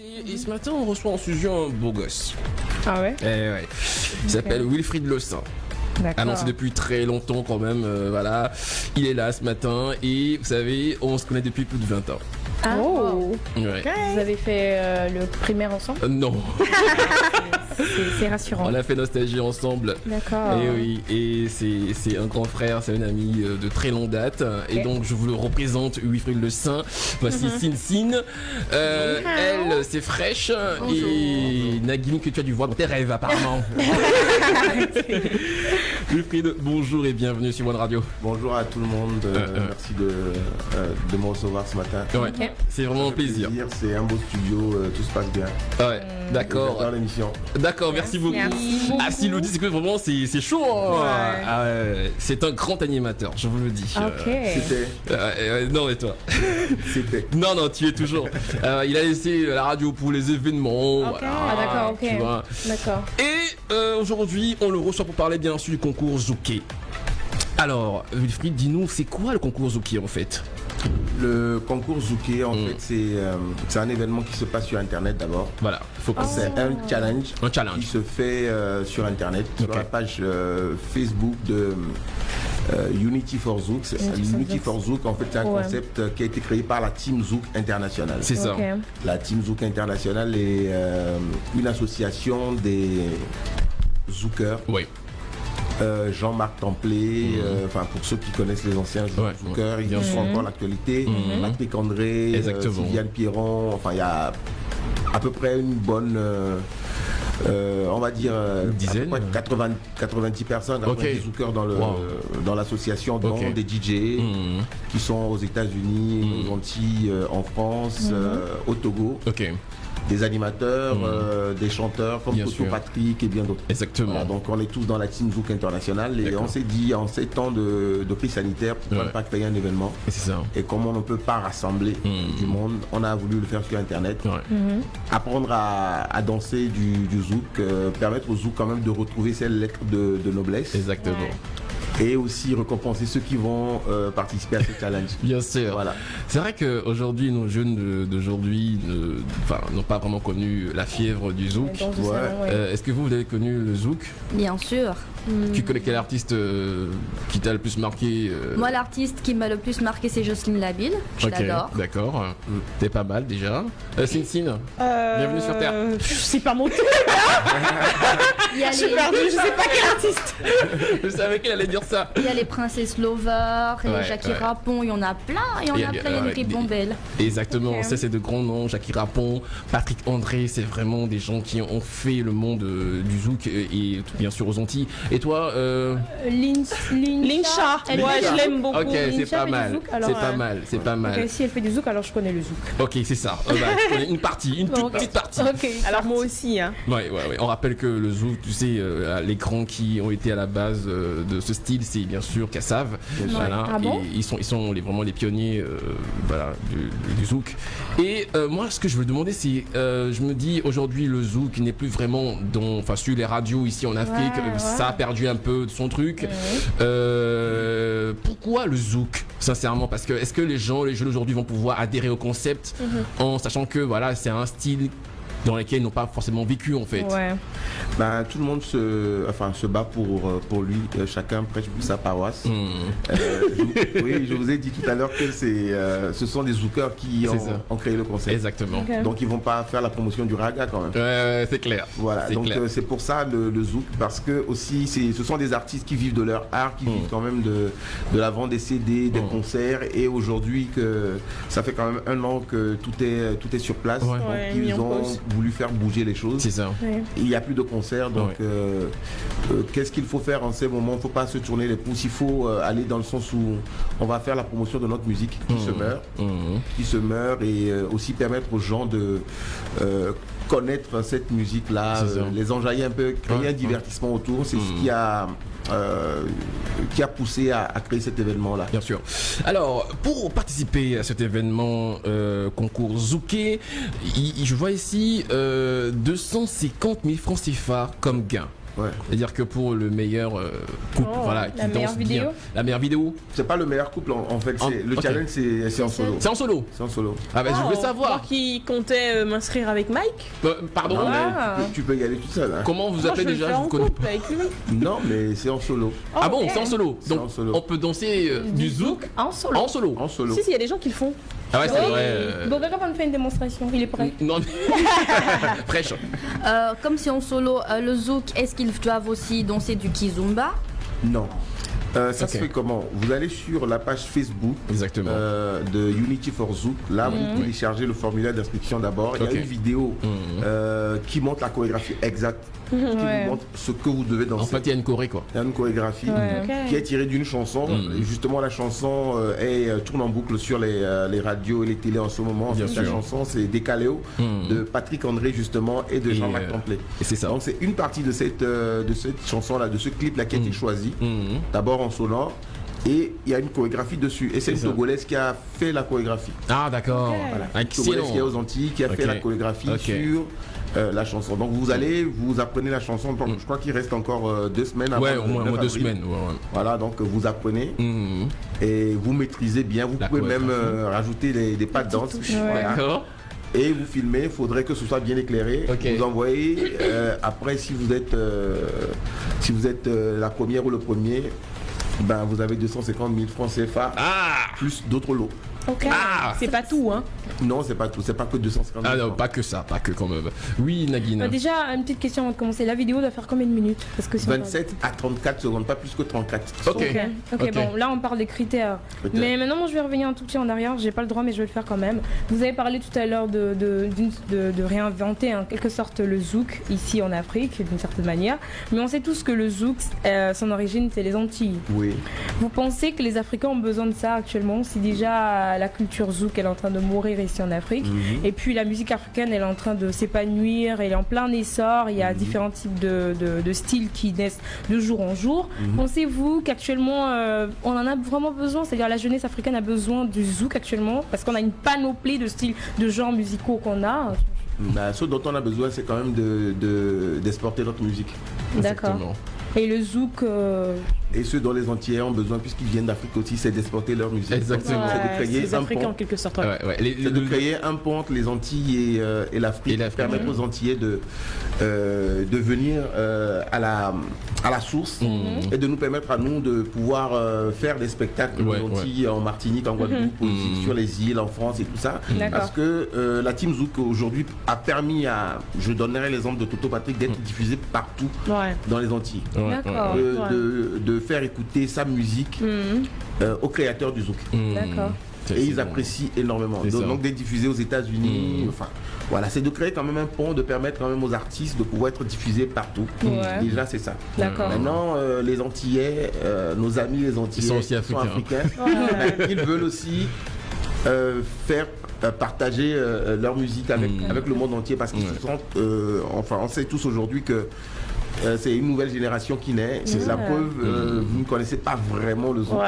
Et ce matin, on reçoit en studio un beau gosse. Ah ouais? Ouais. Il s'appelle Wilfried Le Saint. Annoncé depuis très longtemps quand même, voilà. Il est là ce matin et vous savez, on se connaît depuis plus de 20 ans. Ah, oh. Ouais. Vous avez fait le primaire ensemble? Non. C'est rassurant. On a fait Nostalgie ensemble. D'accord. Et oui, et c'est un grand frère, c'est un ami de très longue date. Okay. Et donc je vous le représente, Wilfried Le Saint. Voici Sin. Elle, c'est Fresh. Bonjour. Et Nagin, que tu as dû voir dans tes rêves apparemment. Wilfried, bonjour et bienvenue sur One Radio. Bonjour à tout le monde, merci de me recevoir ce matin. Ouais. Okay. C'est vraiment un plaisir. C'est un beau studio, tout se passe bien. Ouais, d'accord. J'adore l'émission. d'accord, merci beaucoup. Ah, si le dit, c'est que vraiment c'est chaud. Hein. C'est un grand animateur, je vous le dis. C'était. Non, et toi? C'était. Non, tu es toujours. Il a laissé la radio pour les événements. Okay. Voilà, ah, d'accord, ok. Tu vois. D'accord. Et aujourd'hui, on le reçoit pour parler bien sûr du concours Zouké. Alors, Wilfried, dis-nous, c'est quoi le concours Zouké en fait? Le concours Zouké, en fait, c'est un événement qui se passe sur Internet d'abord. Voilà. C'est un challenge. Qui se fait sur Internet, sur la page Facebook de Unity for Zouk. Unity for Zouk, en fait, c'est un concept qui a été créé par la Team Zouk International. C'est ça. Okay. La Team Zouk International est une association des zoukeurs. Oui. Jean-Marc Templet, pour ceux qui connaissent les anciens zoukeurs, ils sont encore l'actualité. Patrick André, Sylviane Pierron, il y a à peu près une bonne, on va dire, dizaine, 90 personnes, des zoukeurs dans l'association, dont des DJ qui sont aux États-Unis, aux Antilles, en France, au Togo. Des animateurs, des chanteurs comme Toto Patrick et bien d'autres. Exactement. Voilà, donc on est tous dans la Team Zouk International et on s'est dit en ces temps de crise sanitaire, pourquoi ne pas créer un événement. C'est ça. Et comme on ne peut pas rassembler du monde, on a voulu le faire sur Internet. Apprendre à danser du Zouk, permettre au Zouk quand même de retrouver ses lettres de noblesse. Exactement. Et aussi récompenser ceux qui vont participer à ce challenge. Bien sûr. Voilà. C'est vrai qu'aujourd'hui, nos jeunes d'aujourd'hui n'ont pas vraiment connu la fièvre du zouk. Est-ce que vous avez connu le zouk? Bien sûr. Tu connais quel artiste qui t'a le plus marqué? Moi, l'artiste qui m'a le plus marqué, c'est Jocelyne Labille. Je l'adore. D'accord. T'es pas mal déjà. Sin, bienvenue sur Terre. C'est pas mon truc. Je suis perdue, je sais pas quel artiste. Je savais qu'elle allait dire ça. Il y a les Princesses Lover, Jackie Rapon, il y en a plein. Il y en a plein, il y a Nicky Bombel. Exactement, ça c'est de grands noms. Jackie Rapon, Patrick André, c'est vraiment des gens qui ont fait le monde du zouk et bien sûr aux Antilles. Et toi Lincha. Ouais, je l'aime beaucoup. Ok, c'est pas mal. C'est pas mal. Okay, si elle fait du zouk, alors je connais le zouk. Ok, c'est ça. Je connais une toute petite partie. Ok, alors moi aussi. Hein. Ouais. On rappelle que le zouk, tu sais, les grands qui ont été à la base de ce style, c'est bien sûr Kassav. Voilà. Ah bon? Et ils sont vraiment les pionniers du zouk. Et moi, ce que je veux demander, c'est, je me dis, aujourd'hui, le zouk n'est plus vraiment sur les radios ici en Afrique. Ça a perdu un peu de son truc. Pourquoi le zouk, sincèrement? Parce que est-ce que les jeunes aujourd'hui vont pouvoir adhérer au concept en sachant que c'est un style dans lesquels ils n'ont pas forcément vécu en fait. Tout le monde se bat pour lui, chacun prêche pour sa paroisse. Je vous ai dit tout à l'heure que ce sont des zoukeurs qui ont créé le concept. Exactement. Donc ils vont pas faire la promotion du raga quand même. C'est clair. Voilà, donc c'est pour ça le zouk, parce que aussi ce sont des artistes qui vivent de leur art, qui vivent quand même de la vente des CD, des concerts, et aujourd'hui que ça fait quand même 1 an que tout est sur place. Donc ils ont voulu faire bouger les choses. C'est ça. Il n'y a plus de concerts, donc qu'est-ce qu'il faut faire en ces moments? Il ne faut pas se tourner les pouces, il faut aller dans le sens où on va faire la promotion de notre musique qui se meurt et aussi permettre aux gens de connaître cette musique-là, les enjailler un peu, créer un divertissement autour. C'est ce qui a poussé à créer cet événement-là. Bien sûr. Alors, pour participer à cet événement concours Zouké, je vois ici 250 000 francs CFA comme gain. Ouais. C'est-à-dire que pour le meilleur couple, voilà, qui danse bien. La meilleure vidéo. C'est pas le meilleur couple en fait. Le challenge c'est en solo. C'est en solo. C'est en solo. Ah bah je veux savoir. Moi qui comptais m'inscrire avec Mike. Pardon. Non, mais tu peux y aller tout seul. Hein. Comment vous appelez déjà? Je connais pas. Avec lui. Non, mais c'est en solo. Ah bon, c'est en solo. C'est Donc en solo. on peut danser du zouk en solo. En solo. En solo. Si, il y a des gens qui le font. Ah ouais, c'est vrai. Bobeka va me faire une démonstration. Il est prêt. Non, fraîche. Comme c'est en solo, le zouk, est-ce qu'ils doivent aussi danser du kizomba? Non. Ça se fait comment? Vous allez sur la page Facebook de Unity for Zouk. Là, vous téléchargez le formulaire d'inscription d'abord. Il y a une vidéo qui montre la chorégraphie exacte, qui vous montre ce que vous devez danser. En fait, il y a une choré quoi. Il y a une chorégraphie qui est tirée d'une chanson. Et justement, la chanson tourne en boucle sur les radios et les télés en ce moment. La chanson, c'est Décaléo de Patrick André justement et de Jean-Marc Templet. Et c'est ça. Donc, c'est une partie de cette chanson-là, de ce clip-là qui a été choisi. D'abord en sonore et il y a une chorégraphie dessus et c'est une Togolaise qui a fait la chorégraphie. Ah d'accord. Une Togolaise qui est aux Antilles qui a fait la chorégraphie sur la chanson. Donc vous apprenez la chanson. Je crois qu'il reste encore 2 semaines avant. Ouais, au moins 2 semaines. Voilà, donc vous apprenez et vous maîtrisez bien. Vous pouvez même rajouter des pas de danse. D'accord. Et vous filmez, il faudrait que ce soit bien éclairé. Vous envoyez. Après, si vous êtes la première ou le premier, ben, vous avez 250 000 francs CFA plus d'autres lots. Ok. C'est pas tout, hein? Non, c'est pas tout. C'est pas que 250 000 Ah non, francs. pas que ça, pas que quand même. Oui, Nagina. Déjà, une petite question avant de commencer. La vidéo doit faire combien de minutes? Parce que 27 à 34 secondes, pas plus que 34. Ok, bon, là on parle des critères. Mais maintenant, moi, je vais revenir un tout petit en arrière. J'ai pas le droit, mais je vais le faire quand même. Vous avez parlé tout à l'heure de réinventer en quelque sorte le zouk ici en Afrique, d'une certaine manière. Mais on sait tous que le zouk, son origine, c'est les Antilles. Oui. Vous pensez que les Africains ont besoin de ça actuellement? Si déjà la culture zouk elle est en train de mourir ici en Afrique, et puis la musique africaine elle est en train de s'épanouir, elle est en plein essor, il y a différents types de styles qui naissent de jour en jour. Pensez-vous qu'actuellement on en a vraiment besoin? C'est-à-dire la jeunesse africaine a besoin du zouk actuellement parce qu'on a une panoplie de styles, de genres musicaux qu'on a. Bah, ce dont on a besoin, c'est quand même d'exporter notre musique. D'accord. Et le zouk. Et ceux dont les Antillais ont besoin, puisqu'ils viennent d'Afrique aussi, c'est d'exporter leur musique. Exactement. C'est de créer les un Africains pont. en quelque sorte. C'est de créer un pont entre les Antilles et l'Afrique, permettre aux Antillais de venir à la source et de nous permettre à nous de pouvoir faire des spectacles aux Antilles, en Martinique, en Guadeloupe, aussi, sur les îles, en France et tout ça. Parce que la Team Zouk aujourd'hui a permis je donnerai l'exemple de Toto Patrick, d'être diffusé partout dans les Antilles. D'accord. De faire écouter sa musique aux créateurs du zouk. D'accord. Et ils apprécient énormément. Donc d'être diffusé aux États-Unis, enfin voilà, c'est de créer quand même un pont, de permettre quand même aux artistes de pouvoir être diffusés partout. Déjà c'est ça. D'accord. Maintenant les Antillais, nos amis les Antillais sont aussi africains. Ils veulent aussi faire partager leur musique avec le monde entier parce qu'ils se sentent, enfin on sait tous aujourd'hui que c'est une nouvelle génération qui naît. C'est la preuve, vous ne connaissez pas vraiment le zouk.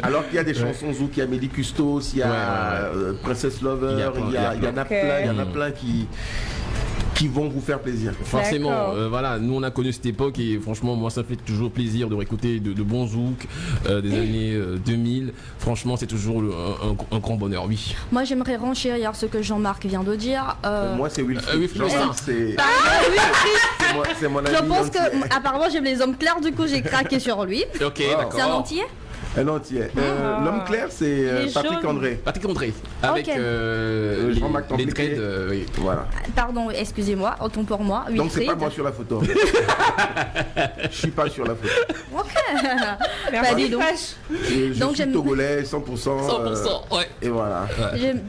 Alors qu'il y a des chansons zouk, il y a Mehdi Custos, il y a Princess Lover, il y en a plein qui vont vous faire plaisir. Forcément, voilà, nous on a connu cette époque et franchement moi ça fait toujours plaisir de réécouter de bons zouk des années 2000. Franchement c'est toujours un grand bonheur, oui. Moi j'aimerais renchérir ce que Jean-Marc vient de dire. Moi c'est Wilfried. C'est mon ami. Je pense que apparemment j'aime les hommes clairs, du coup j'ai craqué sur lui. Ok, d'accord. C'est un Antillais? Un Antillais. L'homme clair, c'est Patrick André. Patrick André. Avec Jean-Marc Templet. les traits oui. Voilà. Pardon, excusez-moi, autant pour moi. Donc c'est pas moi sur la photo. Je suis pas sur la photo. Ok. Bah, dis donc. Je suis togolais 100%. 100%, ouais. Et voilà.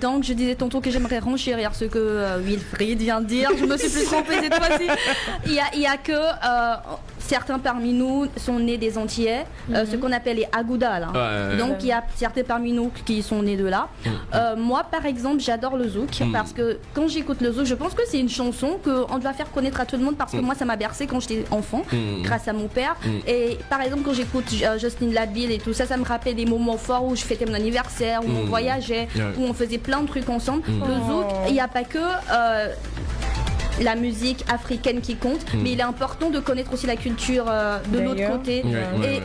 Donc je disais tantôt que j'aimerais renchérir ce que Wilfried vient de dire. Je me suis plus trompée cette fois-ci. Il y a que certains parmi nous sont nés des Antillais, ce qu'on appelle les Agoudas. Donc il y a certains parmi nous qui sont nés de là. Moi par exemple j'adore le zouk parce que quand j'écoute le zouk je pense que c'est une chanson qu'on doit faire connaître à tout le monde parce que moi ça m'a bercé quand j'étais enfant grâce à mon père. Et par exemple quand j'écoute Justine Labille et tout ça, ça me rappelle des moments forts où je fêtais mon anniversaire, où on voyageait, où on faisait plein de trucs ensemble. Le zouk, il n'y a pas que la musique africaine qui compte, mais il est important de connaître aussi la culture de l'autre côté.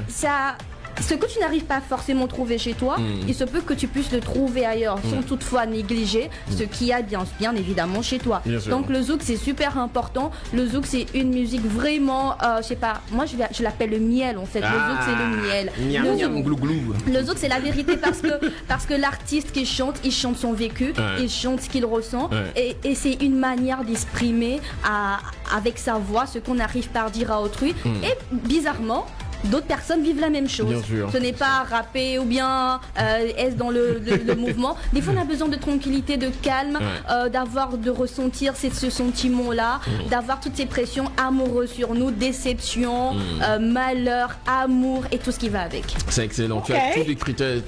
Ça, ce que tu n'arrives pas forcément à trouver chez toi, il se peut que tu puisses le trouver ailleurs, sans toutefois négliger ce qu'il y a bien évidemment chez toi. Donc le zouk, c'est super important. Le zouk, c'est une musique vraiment, je sais pas, moi je l'appelle le miel en fait. Le zouk, c'est le miel. Le zouk, c'est la vérité parce que l'artiste qui chante, il chante son vécu, il chante ce qu'il ressent, et c'est une manière d'exprimer avec sa voix ce qu'on n'arrive pas à dire à autrui. Et bizarrement, d'autres personnes vivent la même chose. Ce n'est pas rapper ou bien être dans le mouvement. Des fois, on a besoin de tranquillité, de calme, de ressentir ce sentiment-là, d'avoir toutes ces pressions amoureuses sur nous, déception, malheur, amour et tout ce qui va avec. C'est excellent. Tu as tous les critères.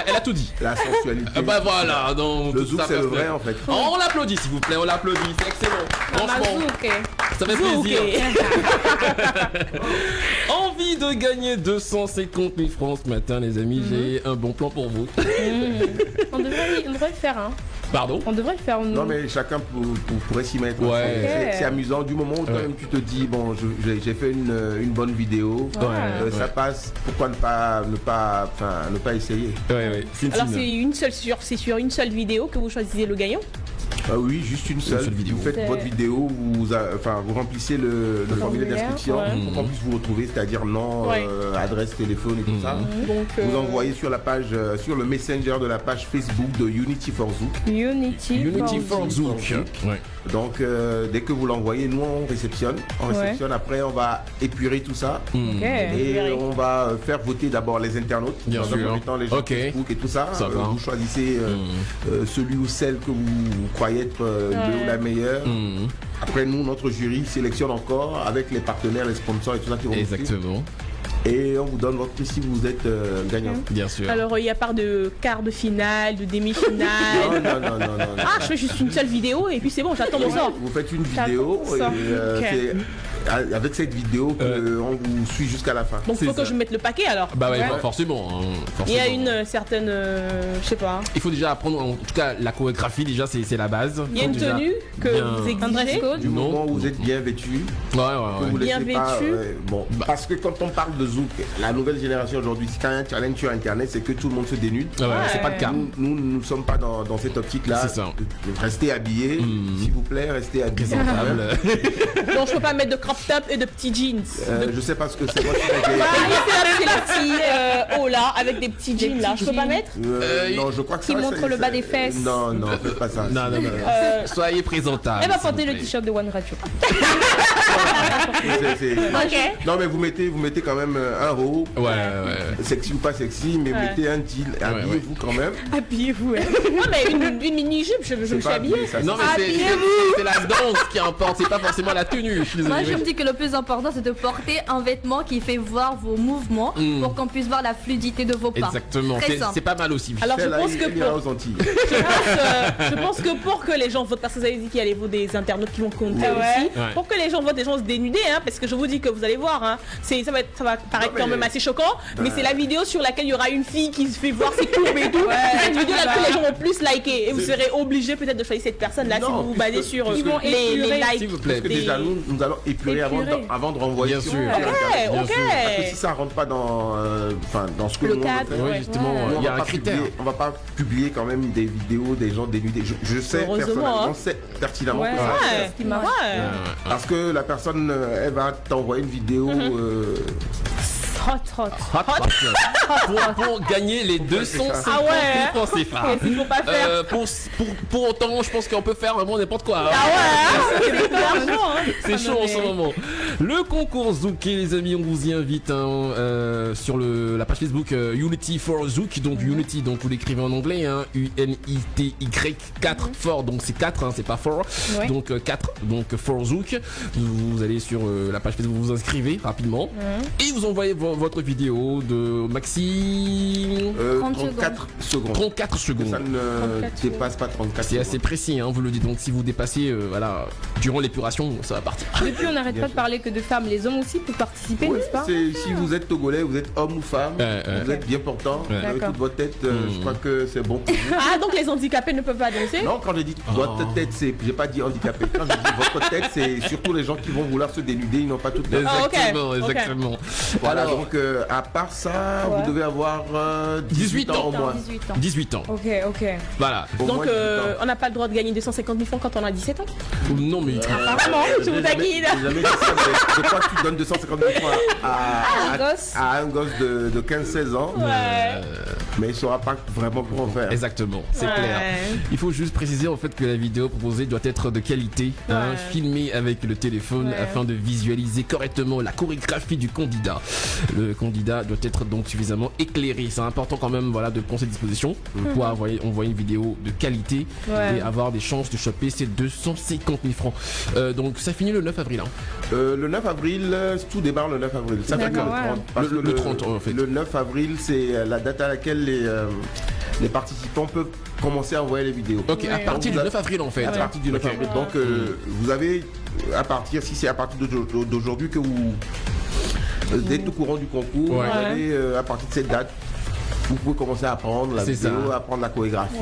Elle a tout dit. La sensualité. Bah voilà. Donc, le zouk, c'est le vrai en fait. On l'applaudit s'il vous plaît. On l'applaudit. C'est excellent. Franchement, ça fait plaisir. Envie de gagner 250 000 francs ce matin, les amis. J'ai un bon plan pour vous. On devrait le faire, hein. Pardon? On devrait le faire. Non, mais chacun pourrait s'y mettre. C'est amusant du moment où toi-même tu te dis bon, j'ai fait une bonne vidéo, ça passe. Pourquoi ne pas essayer? Alors c'est sur une seule vidéo que vous choisissez le gagnant? Oui, juste une seule. Vous faites votre vidéo, vous remplissez le formulaire d'inscription pour qu'on puisse vous retrouver, c'est-à-dire nom, adresse, téléphone et tout ça. Donc, vous envoyez sur la page, sur le messenger de la page Facebook de Unity for Zouk. Unity for Zouk. Donc dès que vous l'envoyez, nous on réceptionne. Après on va épurer tout ça. Et on va faire voter d'abord les internautes. Bien sûr. Les gens Facebook et tout ça. Vous choisissez celui ou celle que vous croyez être le ou la meilleure. Après nous, notre jury sélectionne encore avec les partenaires, les sponsors et tout ça qui vont exactement. Et on vous donne votre prix si vous êtes gagnant. Bien sûr. Alors il n'y a pas de quart de finale, de demi-finale. Non. Je fais juste une seule vidéo et puis c'est bon, j'attends mon sort. Vous faites une vidéo et avec cette vidéo on vous suit jusqu'à la fin. Donc il faut que je mette le paquet alors. Bah ouais, forcément. Il y a une certaine, je sais pas. Il faut déjà apprendre, en tout cas la chorégraphie déjà c'est la base. Il y a une tenue que vous exigez. Du moment où vous êtes bien vêtu. Bien vêtu. Parce que quand on parle de zouk, la nouvelle génération aujourd'hui, si tu as un challenge sur internet, c'est que tout le monde se dénude. C'est pas le cas. Nous ne sommes pas dans cette optique-là. C'est ça. Restez habillés, s'il vous plaît, restez habillés. Donc je peux pas mettre de crop top et de petits jeans. Je sais pas ce que c'est. Moi, c'est la petite haut là avec des petits jeans là. Je peux pas mettre non, je crois que ça montre le bas des fesses. Non, faites pas ça. Non. Soyez présentable. Elle va porter le t-shirt de One Radio. Non, mais vous mettez quand même un haut. Sexy ou pas sexy, mais mettez un jean. Habillez-vous quand même. Habillez-vous. Non, mais une mini-jupe, je me suis habillée. Non, mais c'est la danse qui importe, c'est pas forcément la tenue. Moi, je me dis que le plus important, c'est de porter un vêtement qui fait voir vos mouvements pour qu'on puisse voir la fluidité de vos pas. Exactement, c'est pas mal aussi. Alors, je pense que pour que les gens votent, parce que vous avez dit qu'il y a les votes des internautes qui vont compter aussi, pour que les gens votent, les gens se dénuder, parce que je vous dis que vous allez voir, ça va paraître quand même assez choquant, mais c'est la vidéo sur laquelle il y aura une fille qui se fait voir ses courbes et tout. Cette vidéo là que les gens vont plus liker et vous serez obligé peut-être de choisir cette personne là si vous vous basez sur les likes. S'il vous plaît. Parce que déjà nous allons épurer avant de renvoyer. Bien sûr. Parce que si ça rentre pas dans ce que le nous cadre, justement, il y a un critère. On va pas publier quand même des vidéos des gens dénudés. Je sais personnellement, c'est pertinemment que ça. Parce que la personne, elle va t'envoyer une vidéo. Hot. Pour gagner les 250 000 francs CFA. Il faut pas faire. Pour autant, je pense qu'on peut faire vraiment n'importe quoi. C'est chaud en ce moment. Le concours Zouké, les amis, on vous y invite sur la page Facebook Unity for Zouk. Donc Unity, donc vous l'écrivez en anglais, UNITY 4 for, donc c'est 4, c'est pas for. Donc 4, donc for Zouk. Vous allez sur la page Facebook, vous inscrivez rapidement et vous envoyez votre vidéo de maxi 34 secondes. 34 secondes. Ça ne dépasse pas 34 C'est assez précis, vous le dites. Donc si vous dépassez, durant l'épuration, ça va partir. Depuis, on n'arrête pas de parler que de femmes, les hommes aussi peuvent participer, Ouais, n'est-ce pas? si vous êtes togolais, vous êtes homme ou femme, vous êtes bien portant, avec toute votre tête, je crois que c'est bon pour vous. Ah, donc les handicapés ne peuvent pas danser? Non, quand j'ai dit votre tête, j'ai pas dit handicapé. Quand j'ai dit votre tête, c'est surtout les gens qui vont vouloir se dénuder, ils n'ont pas toute leur tête. Exactement. Voilà, Alors, donc à part ça, vous devez avoir 18 ans au moins. 18 ans. Ok. Voilà. Au Donc moins 18 ans. on n'a pas le droit de gagner 250 000 francs quand on a 17 ans? Non, mais. Apparemment, je vous J'ai jamais taquine. dit ça, mais de quoi tu donnes 250 000 francs à un gosse de 15-16 ans, mais il ne saura pas vraiment comment faire. Exactement, c'est clair. Il faut juste préciser en fait que la vidéo proposée doit être de qualité, filmée avec le téléphone afin de visualiser correctement la chorégraphie du candidat. Le candidat doit être donc suffisamment éclairé. C'est important quand même de prendre ses dispositions pour envoyer une vidéo de qualité et avoir des chances de choper ces 250 000 francs. Donc ça finit le 9 avril. Le 9 avril, tout démarre le 9 avril. Ça fait que le 30. Parce que le 30 en fait. Le 9 avril, c'est la date à laquelle les participants peuvent commencer à envoyer les vidéos. Ok, à partir du 9 avril en fait. À partir du 9 avril. Donc vous avez, si c'est à partir d'aujourd'hui que vous êtes au courant du concours, vous avez à partir de cette date, vous pouvez commencer à apprendre la vidéo, apprendre la chorégraphie,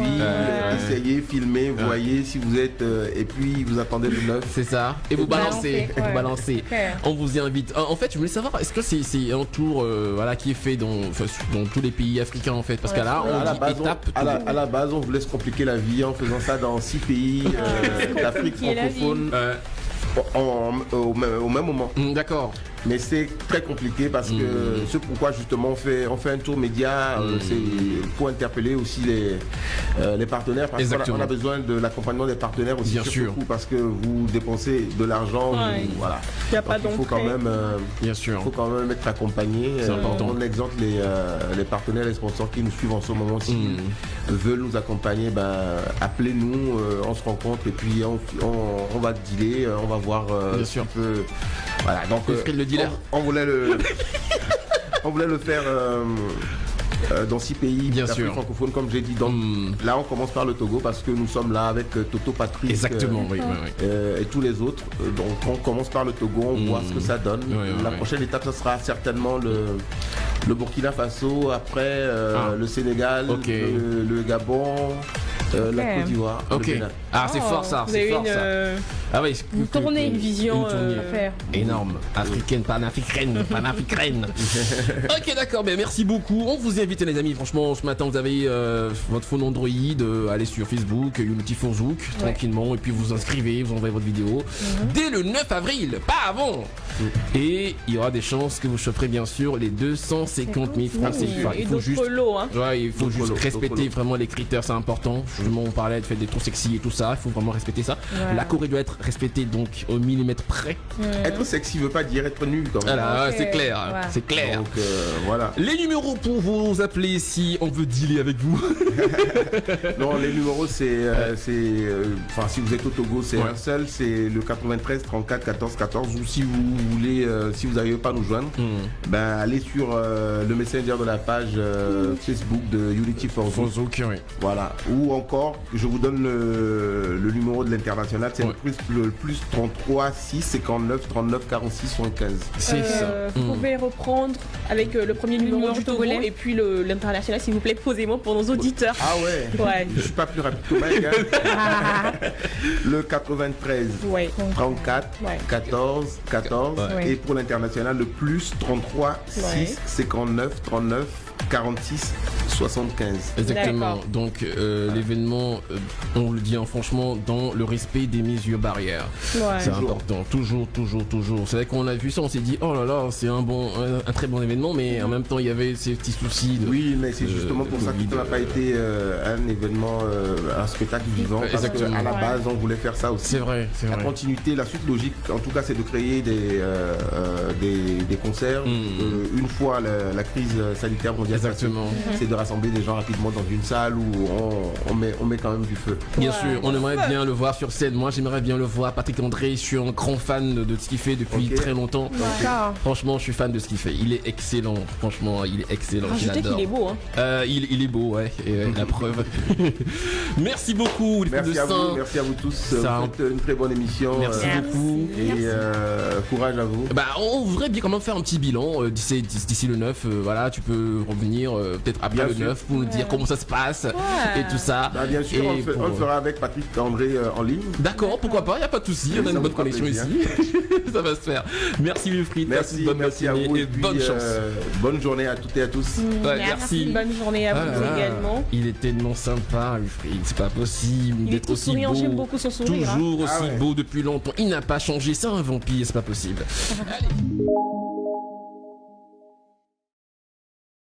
essayer, filmer, voyez si vous êtes, et puis vous attendez le 9. C'est ça. Et vous balancez. Vous balancez. On vous y invite. En fait, je voulais savoir, est-ce que c'est un tour qui est fait dans tous les pays africains en fait? Parce qu'à là, on dit étape. À la base, on vous laisse compliquer la vie en faisant ça dans 6 pays d'Afrique francophone au même moment. D'accord. Mais c'est très compliqué parce que c'est pourquoi justement on fait un tour média, c'est pour interpeller aussi les partenaires, parce qu'on a besoin de l'accompagnement des partenaires aussi. Bien sûr. Parce que vous dépensez de l'argent, voilà. Il n'y a pas faut quand même, bien sûr. faut quand même être accompagné. C'est important. On exhorte les partenaires, les sponsors qui nous suivent en ce moment, s'ils veulent nous accompagner, appelez-nous, on se rencontre et puis on va dealer, on va voir bien ce sûr. qu'on peut. Voilà, donc le dealer. On voulait le faire dans 6 pays d'Afrique francophone, comme j'ai dit. Donc là, on commence par le Togo parce que nous sommes là avec Toto, Patrick, et tous les autres. Donc on commence par le Togo, on voit ce que ça donne. La prochaine étape, ce sera certainement le Burkina Faso, après le Sénégal, le Gabon. La Côte d'Ivoire. C'est fort ça. C'est fort ça. Ah oui, une tournée, une vision à faire. Énorme, africaine, panafricaine. Ok, d'accord, merci beaucoup. On vous invite les amis, franchement, ce matin vous avez votre phone Android, allez sur Facebook, Unity for Zouk, tranquillement, et puis vous inscrivez, vous envoyez votre vidéo dès le 9 avril, pas avant. Et il y aura des chances que vous choperez bien sûr les 250 000 francs. Il faut juste il faut juste respecter vraiment les critères, c'est important. Justement, on parlait de faire des trous sexy et tout ça, il faut vraiment respecter ça. La choré doit être respectée donc au millimètre près. Être sexy veut pas dire être nul quand même. Voilà, c'est clair, c'est clair. Donc voilà. Les numéros pour vous appeler si on veut dealer avec vous. Non, les numéros c'est si vous êtes au Togo, c'est un seul, c'est le 93 34 14 14, ou si vous voulez, si vous n'arrivez pas à nous joindre, allez sur le messenger de la page Facebook de Unity for Zouk. Voilà. Ou encore, je vous donne le numéro de l'international, c'est le plus 33 6 59 39 46 75. C'est ça. Vous pouvez reprendre avec le premier numéro du Togo et puis l'international, s'il vous plaît, posez-moi pour nos auditeurs. Ah ouais. Je suis pas plus rapide que Mike. Le 93 34 14 14 et pour l'international le plus 33 6 59 39 46 75. Exactement. Donc l'événement, on le dit franchement, dans le respect des mesures barrières. C'est important. Toujours. C'est vrai qu'on a vu ça, on s'est dit oh là là, c'est un très bon événement, mais en même temps il y avait ces petits soucis. Oui, mais c'est justement pour ça que ça n'a pas été un événement, un spectacle vivant. Parce qu'à la base, on voulait faire ça aussi. C'est vrai. La continuité, la suite logique, en tout cas, c'est de créer des concerts. Une fois la crise sanitaire mondiale, c'est de rassembler rassembler des gens rapidement dans une salle où on met quand même du feu. Bien sûr, on aimerait bien le voir sur scène. Moi, j'aimerais bien le voir. Patrick André, je suis un grand fan de ce qu'il fait depuis très longtemps. Franchement, je suis fan de ce qu'il fait. Il est excellent. Franchement, il est excellent. Rajoutez qu'il est beau. Hein. Il est beau, ouais. Et, la preuve. Merci beaucoup. Merci à vous tous. Vous faites une très bonne émission. Merci beaucoup. Et courage à vous. Bah, on voudrait bien quand même faire un petit bilan d'ici le 9. Voilà, tu peux revenir peut-être après le 9 pour nous dire comment ça se passe et tout ça. Bah, bien sûr, on le fera avec Patrick André en ligne. D'accord, pourquoi pas, il n'y a pas de souci, on a une bonne connexion ici. Ça va se faire. Merci Wilfried, merci à vous et puis, bonne chance. Bonne journée à toutes et à tous. Merci. Bonne journée à vous également. Il est tellement sympa Wilfried, c'est pas possible d'être aussi beau. J'aime beaucoup son sourire. Toujours aussi beau depuis longtemps. Il n'a pas changé, c'est un vampire, c'est pas possible. Allez.